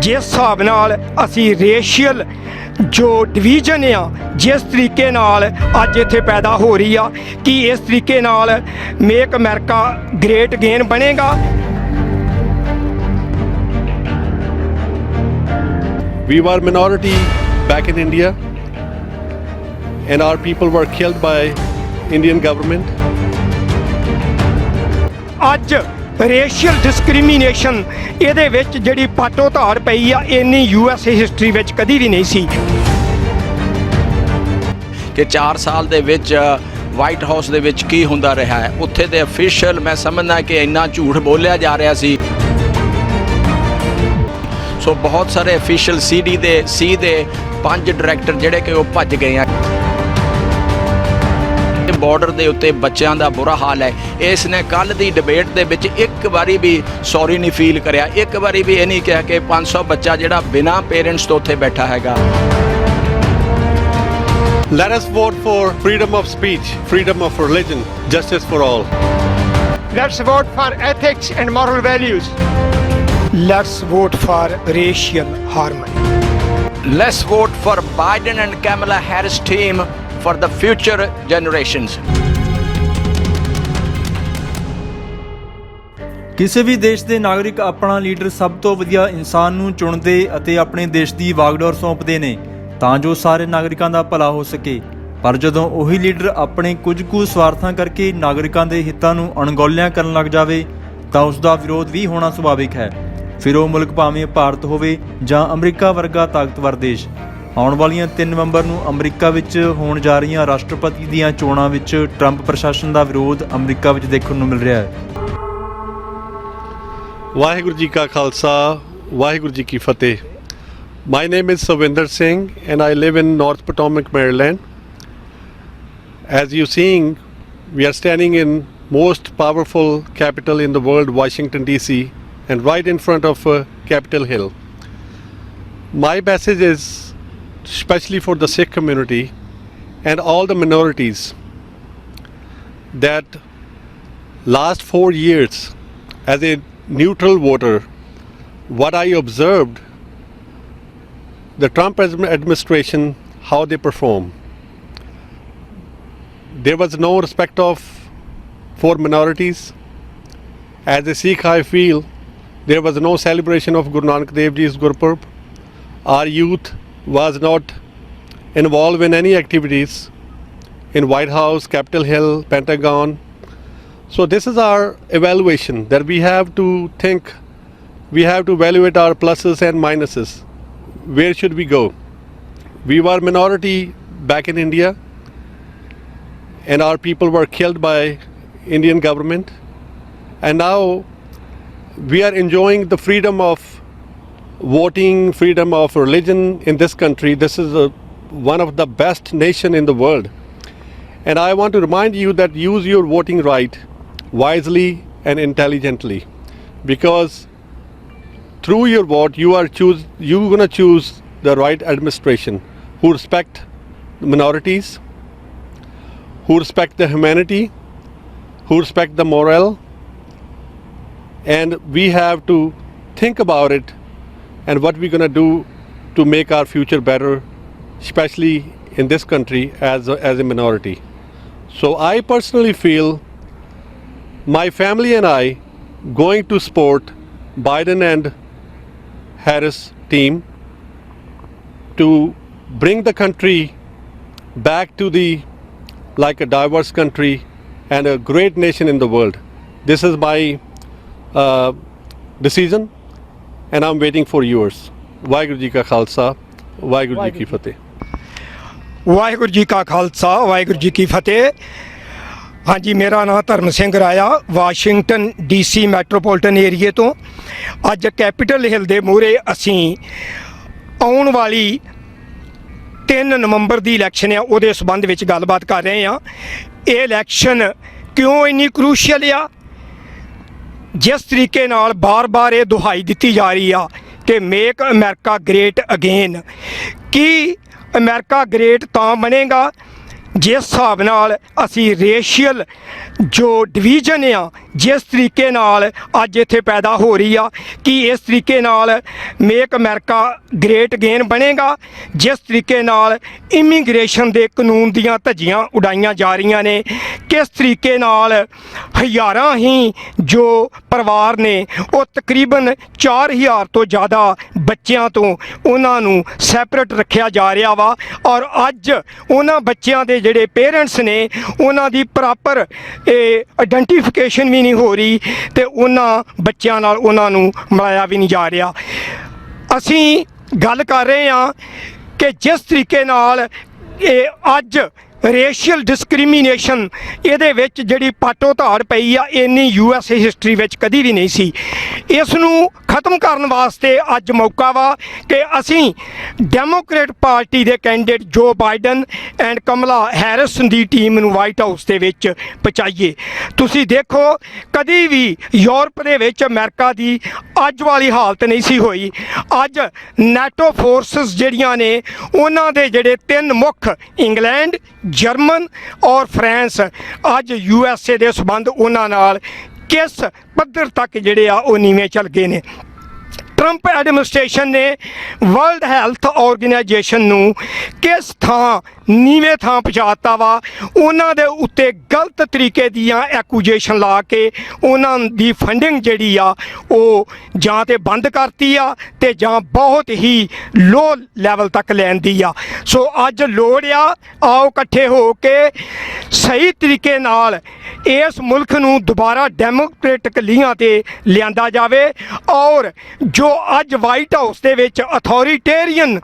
जिस हिसाब नाल असी रेशियल जो डिवीजन आ जिस तरीके नाल अज इत्थे पैदा हो रही आ कि इस तरीके नाल मेक अमेरिका ग्रेट अगेन बनेगा। We were minority back in India and our people were killed by Indian government. ਅੱਜ ਰੇਸ਼ੀਅਲ ਡਿਸਕ੍ਰਿਮੀਨੇਸ਼ਨ ਇਹਦੇ ਵਿੱਚ ਜਿਹੜੀ ਪਾਟੋ ਧਾੜ ਪਈ ਆ ਇੰਨੀ USA ਹਿਸਟਰੀ ਵਿੱਚ ਕਦੀ ਵੀ ਨਹੀਂ ਸੀ ਕਿ 4 ਸਾਲ ਦੇ ਵਿੱਚ ਵਾਈਟ ਹਾਊਸ ਦੇ ਵਿੱਚ ਕੀ ਹੁੰਦਾ ਰਿਹਾ ਹੈ। ਉੱਥੇ ਦੇ ਅਫੀਸ਼ੀਅਲ ਮੈਂ ਸਮਝਦਾ ਕਿ ਇੰਨਾ ਝੂਠ ਬੋਲਿਆ ਜਾ ਰਿਹਾ ਸੀ। ਸੋ ਬਹੁਤ ਸਾਰੇ ਅਫੀਸ਼ੀਅਲ ਸੀ ਦੇ 5 ਡਾਇਰੈਕਟਰ ਜਿਹੜੇ ਕਿ ਉਹ ਭੱਜ ਗਏ ਆ। ਬਾਰਡਰ ਦੇ ਉੱਤੇ ਬੱਚਿਆਂ ਦਾ ਬੁਰਾ ਹਾਲ ਹੈ। ਇਸ ਨੇ ਕੱਲ ਦੀ ਡਿਬੇਟ ਦੇ ਵਿੱਚ ਇੱਕ ਵਾਰੀ ਵੀ ਸੌਰੀ ਨਹੀਂ ਫੀਲ ਕਰਿਆ, ਇੱਕ ਵਾਰੀ ਵੀ ਇਹ ਨਹੀਂ ਕਿਹਾ ਕਿ 500 ਬੱਚਾ ਜਿਹੜਾ ਬਿਨਾਂ ਪੇਰੈਂਟਸ ਤੋਂ ਉੱਥੇ ਬੈਠਾ ਹੈਗਾ। Let us vote for freedom of speech, freedom of religion, justice for all. Let's vote for ethics and moral values. Let's vote for racial harmony. Let's vote for Biden and Kamala Harris team for the future generations. ਕਿਸੇ ਵੀ ਦੇਸ਼ ਦੇ ਨਾਗਰਿਕ ਆਪਣਾ leader ਸਭ ਤੋਂ ਵਧੀਆ ਇਨਸਾਨ ਨੂੰ ਚੁਣਦੇ ਅਤੇ ਆਪਣੇ ਦੇਸ਼ ਦੀ ਵਾਗਡੋਰ ਸੌਂਪਦੇ ਨੇ ਤਾਂ ਜੋ ਸਾਰੇ ਨਾਗਰਿਕਾਂ ਦਾ ਭਲਾ ਹੋ ਸਕੇ। ਪਰ ਜਦੋਂ ਉਹੀ ਲੀਡਰ ਆਪਣੇ ਕੁਝ ਕੁ ਸਵਾਰਥਾਂ ਕਰਕੇ ਨਾਗਰਿਕਾਂ ਦੇ ਹਿੱਤਾਂ ਨੂੰ ਅਣਗੌਲਿਆਂ ਕਰਨ ਲੱਗ ਜਾਵੇ ਤਾਂ ਉਸ ਦਾ ਵਿਰੋਧ ਵੀ ਹੋਣਾ ਸੁਭਾਵਿਕ ਹੈ। ਫਿਰ ਉਹ ਮੁਲਕ ਭਾਵੇਂ ਭਾਰਤ ਹੋਵੇ ਜਾਂ ਅਮਰੀਕਾ ਵਰਗਾ ਤਾਕਤਵਰ ਦੇਸ਼। ਆਉਣ ਵਾਲੀਆਂ 3 ਨਵੰਬਰ ਨੂੰ ਅਮਰੀਕਾ ਵਿੱਚ ਹੋਣ ਜਾ ਰਹੀਆਂ ਰਾਸ਼ਟਰਪਤੀ ਦੀਆਂ ਚੋਣਾਂ ਵਿੱਚ ਟਰੰਪ ਪ੍ਰਸ਼ਾਸਨ ਦਾ ਵਿਰੋਧ ਅਮਰੀਕਾ ਵਿੱਚ ਦੇਖਣ ਨੂੰ ਮਿਲ ਰਿਹਾ ਹੈ। ਵਾਹਿਗੁਰੂ ਜੀ ਕਾ ਖਾਲਸਾ, ਵਾਹਿਗੁਰੂ ਜੀ ਕੀ ਫਤਿਹ। My name is Savinder Singh and I live in North Potomac, Maryland. As you're seeing, we are standing in most powerful capital in the world, Washington DC, and right in front of Capitol Hill. My message is especially for the Sikh community and all the minorities that last 4 years as a neutral voter, what I observed the Trump administration, how they perform. There was no respect for minorities. As a Sikh, I feel there was no celebration of Guru Nanak Dev Ji's Gurpurb. Our youth was not involved in any activities in White House, Capitol Hill, Pentagon. So this is our evaluation that we have to think, we have to evaluate our pluses and minuses. Where should we go? We were minority back in India and our people were killed by Indian government, and now we are enjoying the freedom of voting, freedom of religion in this country. This is one of the best nation in the world, and I want to remind you that use your voting right wisely and intelligently, because through your vote you're going to choose the right administration who respect minorities, who respect the humanity, who respect the moral, and we have to think about it and what we're going to do to make our future better, especially in this country as a minority. So I personally feel my family and I going to support Biden and Harris team to bring the country back to like a diverse country and a great nation in the world. This is my decision and I'm waiting for yours. Vaheguru Ji Ka Khalsa, Vaheguru Ji Ki Fateh. Waheguru ji ਕਾ ਖਾਲਸਾ, ਵਾਹਿਗੁਰੂ ਜੀ ਕੀ ਫਤਿਹ। ਹਾਂਜੀ, ਮੇਰਾ ਨਾਮ ਧਰਮ Singh Raya, Washington DC metropolitan ਏਰੀਏ ਤੋਂ। ਅੱਜ capital ਹਿੱਲ ਦੇ ਮੂਹਰੇ ਅਸੀਂ ਆਉਣ ਵਾਲੀ 3 ਨਵੰਬਰ ਦੀ ਇਲੈਕਸ਼ਨ ਆ ਉਹਦੇ ਸੰਬੰਧ ਵਿੱਚ ਗੱਲਬਾਤ ਕਰ ਰਹੇ ਹਾਂ। ਇਹ ਇਲੈਕਸ਼ਨ ਕਿਉਂ ਇੰਨੀ ਕਰੂਸ਼ੀਅਲ ਆ? ਜਿਸ ਤਰੀਕੇ ਨਾਲ ਬਾਰ-ਬਾਰ ਇਹ ਦੁਹਾਈ ਦਿੱਤੀ ਜਾ ਰਹੀ ਆ ਕਿ ਮੇਕ ਅਮਰੀਕਾ ਗ੍ਰੇਟ ਅਗੇਨ। ਕੀ ਅਮਰੀਕਾ ਗ੍ਰੇਟ ਤਾਂ ਬਣੇਗਾ ਜਿਸ ਹਿਸਾਬ ਨਾਲ ਅਸੀਂ ਰੇਸ਼ੀਅਲ ਜੋ ਡਿਵੀਜ਼ਨ ਆ ਜਿਸ ਤਰੀਕੇ ਨਾਲ ਅੱਜ ਇੱਥੇ ਪੈਦਾ ਹੋ ਰਹੀ ਆ, ਕਿ ਇਸ ਤਰੀਕੇ ਨਾਲ ਮੇਕ ਅਮਰੀਕਾ ਗ੍ਰੇਟ ਅਗੇਨ ਬਣੇਗਾ? ਜਿਸ ਤਰੀਕੇ ਨਾਲ ਇਮੀਗ੍ਰੇਸ਼ਨ ਦੇ ਕਾਨੂੰਨ ਦੀਆਂ ਧੱਜੀਆਂ ਉਡਾਈਆਂ ਜਾ ਰਹੀਆਂ ਨੇ, ਕਿਸ ਤਰੀਕੇ ਨਾਲ ਹਜ਼ਾਰਾਂ ਹੀ ਜੋ ਪਰਿਵਾਰ ਨੇ ਉਹ ਤਕਰੀਬਨ 4000 ਤੋਂ ਜ਼ਿਆਦਾ ਬੱਚਿਆਂ ਤੋਂ ਉਹਨਾਂ ਨੂੰ ਸੈਪਰੇਟ ਰੱਖਿਆ ਜਾ ਰਿਹਾ ਵਾ, ਔਰ ਅੱਜ ਉਹਨਾਂ ਬੱਚਿਆਂ ਦੇ ਜਿਹੜੇ ਪੇਰੈਂਟਸ ਨੇ ਉਹਨਾਂ ਦੀ ਪ੍ਰੋਪਰ ਆਇਡੈਂਟੀਫਿਕੇਸ਼ਨ ਵੀ ਨਹੀਂ ਹੋ ਰਹੀ ਤੇ ਉਹਨਾਂ ਬੱਚਿਆਂ ਨਾਲ ਉਹਨਾਂ ਨੂੰ ਮਿਲਾਇਆ ਵੀ ਨਹੀਂ ਜਾ ਰਿਹਾ। ਅਸੀਂ ਗੱਲ ਕਰ ਰਹੇ ਹਾਂ ਕਿ ਜਿਸ ਤਰੀਕੇ ਨਾਲ ਇਹ ਅੱਜ ਰੇਸ਼ੀਅਲ ਡਿਸਕ੍ਰਿਮੀਨੇਸ਼ਨ ਇਹਦੇ ਵਿੱਚ ਜਿਹੜੀ ਪਾਟੋ ਧਾੜ ਪਈ ਆ, ਇੰਨੀ ਯੂਐਸ ਹਿਸਟਰੀ ਵਿੱਚ ਕਦੀ ਵੀ ਨਹੀਂ ਸੀ। ਇਸ ਨੂੰ ਖਤਮ ਕਰਨ ਵਾਸਤੇ ਅੱਜ ਮੌਕਾ ਵਾ ਕਿ ਅਸੀਂ ਡੈਮੋਕ੍ਰੇਟ ਪਾਰਟੀ ਦੇ ਕੈਂਡੀਡੇਟ ਜੋ Biden and Kamla Harris the team ਨੂੰ ਵਾਈਟ ਹਾਊਸ ਦੇ ਵਿੱਚ ਪਹੁੰਚਾਈਏ। ਤੁਸੀਂ ਦੇਖੋ ਕਦੀ ਵੀ ਯੂਰਪ ਦੇ ਵਿੱਚ ਅਮਰੀਕਾ ਦੀ ਅੱਜ ਵਾਲੀ ਹਾਲਤ ਨਹੀਂ ਸੀ ਹੋਈ। ਅੱਜ ਨੈਟੋ ਫੋਰਸਸ ਜਿਹੜੀਆਂ ਨੇ ਉਹਨਾਂ ਦੇ ਜਿਹੜੇ 3 ਮੁੱਖ ਇੰਗਲੈਂਡ, ਜਰਮਨ ਔਰ ਫਰਾਂਸ, ਅੱਜ USA ਦੇ ਸੰਬੰਧ ਉਹਨਾਂ ਨਾਲ ਕਿਸ ਪੱਧਰ ਤੱਕ ਜਿਹੜੇ ਆ ਉਹ ਨੀਵੇਂ ਚੱਲ ਗਏ ਨੇ। ਟਰੰਪ ਐਡਮਿਨਿਸਟ੍ਰੇਸ਼ਨ ਨੇ ਵਰਲਡ ਹੈਲਥ ਆਰਗੇਨਾਈਜੇਸ਼ਨ ਨੂੰ ਕਿਸ ਥਾਂ ਨੀਵੇਂ ਥਾਂ ਪਹੁੰਚਾਤਾ ਵਾ। ਉਹਨਾਂ ਦੇ ਉੱਤੇ ਗਲਤ ਤਰੀਕੇ ਦੀਆਂ ਐਕੂਜੇਸ਼ਨ ਲਾ ਕੇ ਉਹਨਾਂ ਦੀ ਫੰਡਿੰਗ ਜਿਹੜੀ ਆ ਉਹ ਜਾਂ ਤੇ ਬੰਦ ਕਰਤੀ ਆ ਤੇ ਜਾਂ ਬਹੁਤ ਹੀ ਲੋ ਲੈਵਲ ਤੱਕ ਲੈਂਦੀ ਆ। ਸੋ ਅੱਜ ਲੋੜ ਆ, ਆਓ ਇਕੱਠੇ ਹੋ ਕੇ ਸਹੀ ਤਰੀਕੇ ਨਾਲ ਇਸ ਮੁਲਕ ਨੂੰ ਦੁਬਾਰਾ ਡੈਮੋਕ੍ਰੇਟਿਕ ਲੀਹਾਂ ਤੇ ਲਿਆਂਦਾ ਜਾਵੇ, ਔਰ ਜੋ ਅੱਜ ਵਾਈਟ ਹਾਊਸ ਦੇ ਵਿੱਚ ਅਥੋਰੀਟੇਰੀਅਨ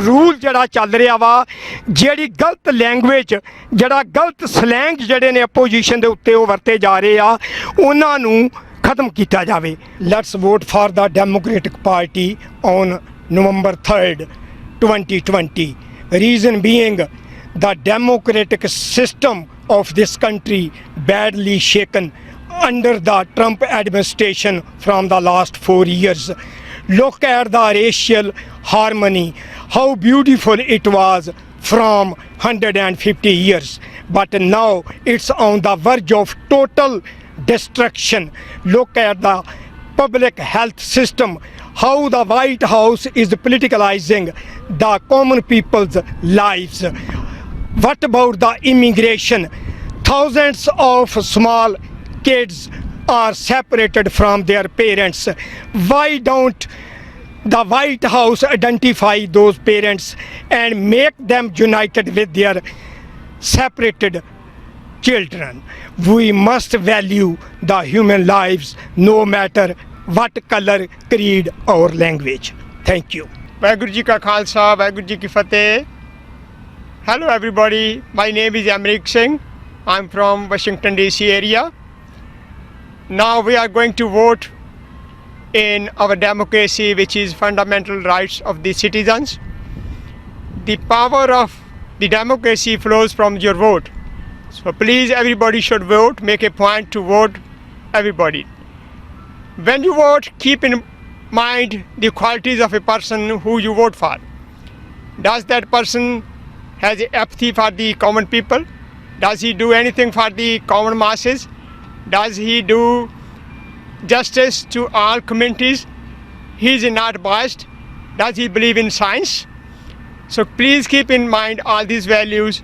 ਰੂਲ ਜਿਹੜਾ ਚੱਲ ਰਿਹਾ ਵਾ, ਜਿਹੜੀ ਗਲਤ ਲੈਂਗੁਏਜ, ਜਿਹੜਾ ਗਲਤ ਸਲੈਂਗ ਜਿਹੜੇ ਨੇ ਅਪੋਜੀਸ਼ਨ ਦੇ ਉੱਤੇ ਉਹ ਵਰਤੇ ਜਾ ਰਹੇ ਆ, ਉਹਨਾਂ ਨੂੰ ਖਤਮ ਕੀਤਾ ਜਾਵੇ। Let's vote for the democratic party on November 3rd, 2020. Reason being the democratic system of this country badly shaken under the Trump administration from the last 4 years. Look at the racial harmony, how beautiful it was from 150 years, but now it's on the verge of total destruction. Look at the public health system, how the White House is politicalizing the common people's lives. What about the immigration? Thousands of small kids are separated from their parents. Why don't the White House identify those parents and make them united with their separated children? We must value the human lives no matter what color, creed or language. Thank you. Waheguru ji ਕਾ ਖਾਲਸਾ, ਵਾਹਿਗੁਰੂ ਜੀ ਕੀ ਫਤਿਹ। Hello everybody, my name is Amrik Singh. I'm from Washington DC area. Now we are going to vote in our democracy, which is fundamental rights of the citizens. The power of the democracy flows from your vote. So please everybody should vote, make a point to vote everybody. When you vote, keep in mind the qualities of a person who you vote for. Does that person has apathy for the common people? Does he do anything for the common masses? Does he do justice to all communities? He is not biased. Does he believe in science? So please keep in mind all these values.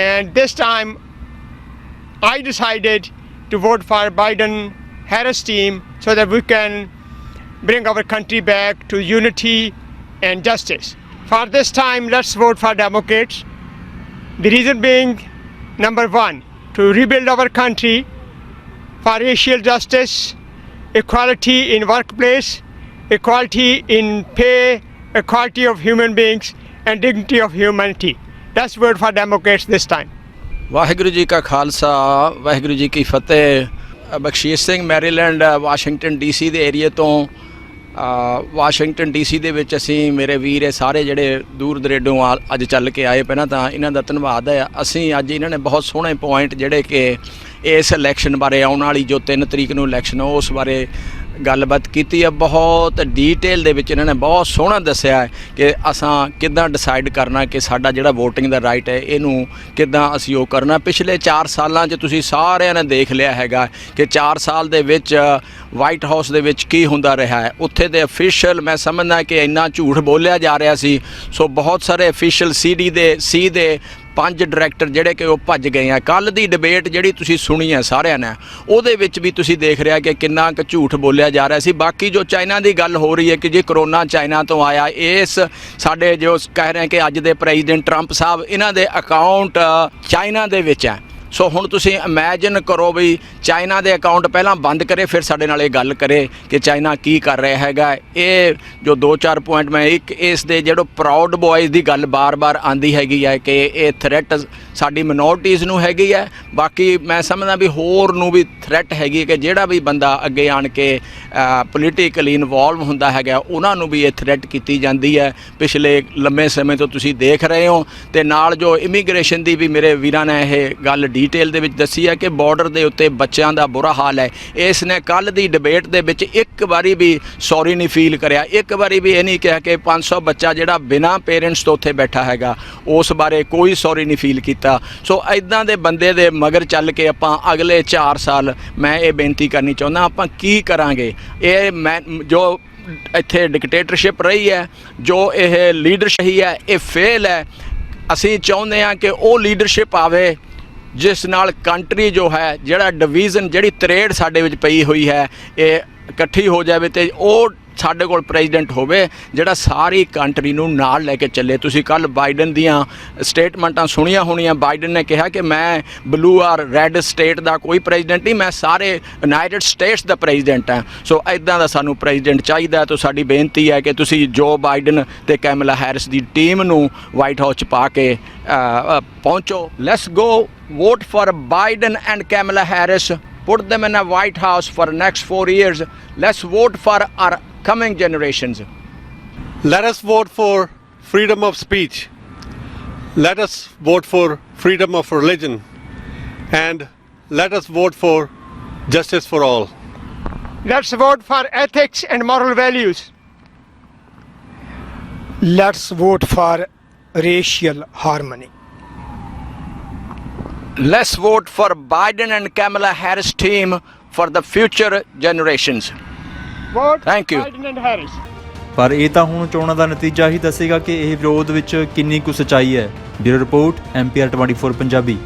And this time I decided to vote for Biden-Harris team so that we can bring our country back to unity and justice. For this time, let's vote for Democrats. The reason being, number one, to rebuild our country for racial justice, equality in workplace, equality in pay, equality of human beings, and dignity of humanity. Let's vote for Democrats this time. Waheguru ji ਕਾ ਖਾਲਸਾ, ਵਾਹਿਗੁਰੂ ਜੀ ਕੀ ਫਤਿਹ। ਬਖਸ਼ੀਸ਼ Singh, Maryland, Washington DC ਦੇ ਏਰੀਏ ਤੋਂ। Washington DC ਦੇ ਵਿੱਚ ਅਸੀਂ, ਮੇਰੇ ਵੀਰ ਇਹ ਸਾਰੇ ਜਿਹੜੇ ਦੂਰ ਦਰੇਡੋਂ ਅੱਜ ਚੱਲ ਕੇ ਆਏ, ਪਹਿਲਾਂ ਤਾਂ ਇਹਨਾਂ ਦਾ ਧੰਨਵਾਦ ਹੈ। ਅਸੀਂ ਅੱਜ ਇਹਨਾਂ ਨੇ ਬਹੁਤ ਸੋਹਣੇ ਪੁਆਇੰਟ ਜਿਹੜੇ ਕਿ ਇਸ ਇਲੈਕਸ਼ਨ ਬਾਰੇ, ਆਉਣ ਵਾਲੀ ਜੋ 3 ਤਰੀਕ ਨੂੰ ਇਲੈਕਸ਼ਨ ਉਸ ਬਾਰੇ ਗੱਲਬਾਤ ਕੀਤੀ ਹੈ। ਬਹੁਤ ਡੀਟੇਲ ਦੇ ਵਿੱਚ ਇਹਨਾਂ ਨੇ ਬਹੁਤ ਸੋਹਣਾ ਦੱਸਿਆ ਹੈ ਕਿ ਅਸਾਂ ਕਿੱਦਾਂ ਡਿਸਾਈਡ ਕਰਨਾ ਕਿ ਸਾਡਾ ਜਿਹੜਾ VOTING ਦਾ ਰਾਈਟ ਹੈ ਇਹਨੂੰ ਕਿੱਦਾਂ ਅਸੀਂ ਉਹ ਕਰਨਾ। ਪਿਛਲੇ 4 ਸਾਲਾਂ 'ਚ ਤੁਸੀਂ ਸਾਰਿਆਂ ਨੇ ਦੇਖ ਲਿਆ ਹੈਗਾ ਕਿ 4 ਸਾਲ ਦੇ ਵਿੱਚ ਵਾਈਟ ਹਾਊਸ ਦੇ ਵਿੱਚ ਕੀ ਹੁੰਦਾ ਰਿਹਾ ਹੈ। ਉੱਥੇ ਦੇ ਅਫੀਸ਼ੀਅਲ ਮੈਂ ਸਮਝਦਾ ਕਿ ਇੰਨਾ ਝੂਠ ਬੋਲਿਆ ਜਾ ਰਿਹਾ ਸੀ। ਸੋ ਬਹੁਤ ਸਾਰੇ ਅਫੀਸ਼ੀਅਲ ਸੀ ਦੇ 5 ਡਾਇਰੈਕਟਰ ਜਿਹੜੇ ਕਿ ਉਹ ਭੱਜ ਗਏ ਆ। ਕੱਲ੍ਹ ਦੀ ਡਿਬੇਟ ਜਿਹੜੀ ਤੁਸੀਂ ਸੁਣੀ ਹੈ ਸਾਰਿਆਂ ਨੇ, ਉਹਦੇ ਵਿੱਚ ਵੀ ਤੁਸੀਂ ਦੇਖ ਰਿਹਾ ਕਿ ਕਿੰਨਾ ਕੁ ਝੂਠ ਬੋਲਿਆ ਜਾ ਰਿਹਾ ਸੀ। ਬਾਕੀ ਜੋ ਚਾਈਨਾ ਦੀ ਗੱਲ ਹੋ ਰਹੀ ਹੈ ਕਿ ਜੀ ਕਰੋਨਾ ਚਾਈਨਾ ਤੋਂ ਆਇਆ, ਇਸ ਸਾਡੇ ਜੋ ਕਹਿ ਰਹੇ ਕਿ ਅੱਜ ਦੇ ਪ੍ਰੈਜ਼ੀਡੈਂਟ ਟਰੰਪ ਸਾਹਿਬ ਇਹਨਾਂ ਦੇ ਅਕਾਊਂਟ ਚਾਈਨਾ ਦੇ ਵਿੱਚ ਹੈ। ਸੋ ਹੁਣ ਤੁਸੀਂ ਇਮੈਜਿਨ ਕਰੋ ਵੀ ਚਾਈਨਾ ਦੇ ਅਕਾਊਂਟ ਪਹਿਲਾਂ ਬੰਦ ਕਰੇ, ਫਿਰ ਸਾਡੇ ਨਾਲ ਇਹ ਗੱਲ ਕਰੇ ਕਿ ਚਾਈਨਾ ਕੀ ਕਰ ਰਿਹਾ ਹੈਗਾ। ਇਹ ਜੋ 2-4 ਪੁਆਇੰਟ ਮੈਂ ਇਸ ਦੇ ਜਿਹੜਾ ਪ੍ਰਾਊਡ ਬॉयਜ਼ ਦੀ ਗੱਲ ਬਾਰ-ਬਾਰ ਆਂਦੀ ਹੈਗੀ ਹੈ ਕਿ ਇਹ ਥ੍ਰੈਟ ਸਾਡੀ ਮਿਨੋਰਟੀਜ਼ ਨੂੰ ਹੈਗੀ ਹੈ। ਬਾਕੀ ਮੈਂ ਸਮਝਦਾ ਵੀ ਹੋਰ ਨੂੰ ਵੀ ਥ੍ਰੈਟ ਹੈਗੀ ਕਿ ਜਿਹੜਾ ਵੀ ਬੰਦਾ ਅੱਗੇ ਆਣ ਕੇ ਪੋਲੀਟੀਕਲੀ ਇਨਵੋਲਵ ਹੁੰਦਾ ਹੈਗਾ ਉਹਨਾਂ ਨੂੰ ਵੀ ਇਹ ਥ੍ਰੈਟ ਕੀਤੀ ਜਾਂਦੀ ਹੈ। ਪਿਛਲੇ ਲੰਮੇ ਸਮੇਂ ਤੋਂ ਤੁਸੀਂ ਦੇਖ ਰਹੇ ਹੋ। ਤੇ ਨਾਲ ਜੋ ਇਮੀਗ੍ਰੇਸ਼ਨ ਦੀ ਵੀ ਮੇਰੇ ਵੀਰਾਂ ਨੇ ਇਹ ਗੱਲ ਡੀਟੇਲ ਦੇ ਵਿੱਚ ਦੱਸੀ ਹੈ ਕਿ ਬਾਰਡਰ ਦੇ ਉੱਤੇ ਬੱਚਿਆਂ ਦਾ ਬੁਰਾ ਹਾਲ ਹੈ। ਇਸ ਨੇ ਕੱਲ੍ਹ ਦੀ ਡਿਬੇਟ ਦੇ ਵਿੱਚ ਇੱਕ ਵਾਰੀ ਵੀ ਸੌਰੀ ਨਹੀਂ ਫੀਲ ਕਰਿਆ, ਇੱਕ ਵਾਰੀ ਵੀ ਇਹ ਨਹੀਂ ਕਿਹਾ ਕਿ 500 ਬੱਚਾ ਜਿਹੜਾ ਬਿਨਾਂ ਪੇਰੈਂਟਸ ਤੋਂ ਉੱਥੇ ਬੈਠਾ ਹੈਗਾ ਉਸ ਬਾਰੇ ਕੋਈ ਸੌਰੀ ਨਹੀਂ ਫੀਲ ਕੀਤਾ। ਸੋ ਇੱਦਾਂ ਦੇ ਬੰਦੇ ਦੇ ਮਗਰ ਚੱਲ ਕੇ ਆਪਾਂ ਅਗਲੇ 4 ਸਾਲ ਮੈਂ ਇਹ ਬੇਨਤੀ ਕਰਨੀ ਚਾਹੁੰਦਾ ਆਪਾਂ ਕੀ ਕਰਾਂਗੇ। ਇਹ ਮੈਂ ਜੋ ਇੱਥੇ ਡਿਕਟੇਟਰਸ਼ਿਪ ਰਹੀ ਹੈ, ਜੋ ਇਹ ਲੀਡਰਸ਼ਿਪ ਹੈ, ਇਹ ਫੇਲ ਹੈ। ਅਸੀਂ ਚਾਹੁੰਦੇ ਹਾਂ ਕਿ ਉਹ ਲੀਡਰਸ਼ਿਪ ਆਵੇ ਜਿਸ ਨਾਲ ਕੰਟਰੀ ਜੋ ਹੈ ਜਿਹੜਾ ਡਿਵੀਜ਼ਨ ਜਿਹੜੀ ਤਰੇੜ ਸਾਡੇ ਵਿੱਚ ਪਈ ਹੋਈ ਹੈ ਇਹ ਇਕੱਠੀ ਹੋ ਜਾਵੇ ਤੇ ਉਹ ਸਾਡੇ ਕੋਲ ਪ੍ਰੈਜ਼ੀਡੈਂਟ ਹੋਵੇ ਜਿਹੜਾ ਸਾਰੀ ਕੰਟਰੀ ਨੂੰ ਨਾਲ ਲੈ ਕੇ ਚੱਲੇ। ਤੁਸੀਂ ਕੱਲ੍ਹ ਬਾਈਡਨ ਦੀਆਂ ਸਟੇਟਮੈਂਟਾਂ ਸੁਣੀਆਂ ਹੋਣੀਆਂ। ਬਾਈਡਨ ਨੇ ਕਿਹਾ ਕਿ ਮੈਂ ਬਲੂ ਆਰ ਰੈੱਡ ਸਟੇਟ ਦਾ ਕੋਈ ਪ੍ਰੈਜ਼ੀਡੈਂਟ ਨਹੀਂ, ਮੈਂ ਸਾਰੇ ਯੂਨਾਈਟਿਡ ਸਟੇਟਸ ਦਾ ਪ੍ਰੈਜ਼ੀਡੈਂਟ ਹਾਂ। ਸੋ ਇੱਦਾਂ ਦਾ ਸਾਨੂੰ ਪ੍ਰੈਜ਼ੀਡੈਂਟ ਚਾਹੀਦਾ। ਤਾਂ ਸਾਡੀ ਬੇਨਤੀ ਹੈ ਕਿ ਤੁਸੀਂ ਜੋ ਬਾਈਡਨ ਤੇ ਕੈਮਲਾ ਹੈਰਿਸ ਦੀ ਟੀਮ ਨੂੰ ਵਾਈਟ ਹਾਊਸ 'ਚ ਪਾ ਕੇ ਪਹੁੰਚੋ। Let's go vote for Biden and Kamala Harris. Put them in a White House for next 4 years. Let's vote for our coming generations. Let us vote for freedom of speech. Let us vote for freedom of religion. And let us vote for justice for all. Let's vote for ethics and moral values. Let's vote for racial harmony. Let's vote for Biden and Kamala Harris team for the future generations. Vote Thank you. Biden and Harris. ਪਰ ਇਹ ਤਾਂ ਹੁਣ ਚੋਣਾਂ ਦਾ ਨਤੀਜਾ ਹੀ ਦੱਸੇਗਾ ਕਿ ਇਹ ਵਿਰੋਧ ਵਿੱਚ ਕਿੰਨੀ ਕੁ ਸੱਚਾਈ ਹੈ। Bureau report MPR 24 Punjabi.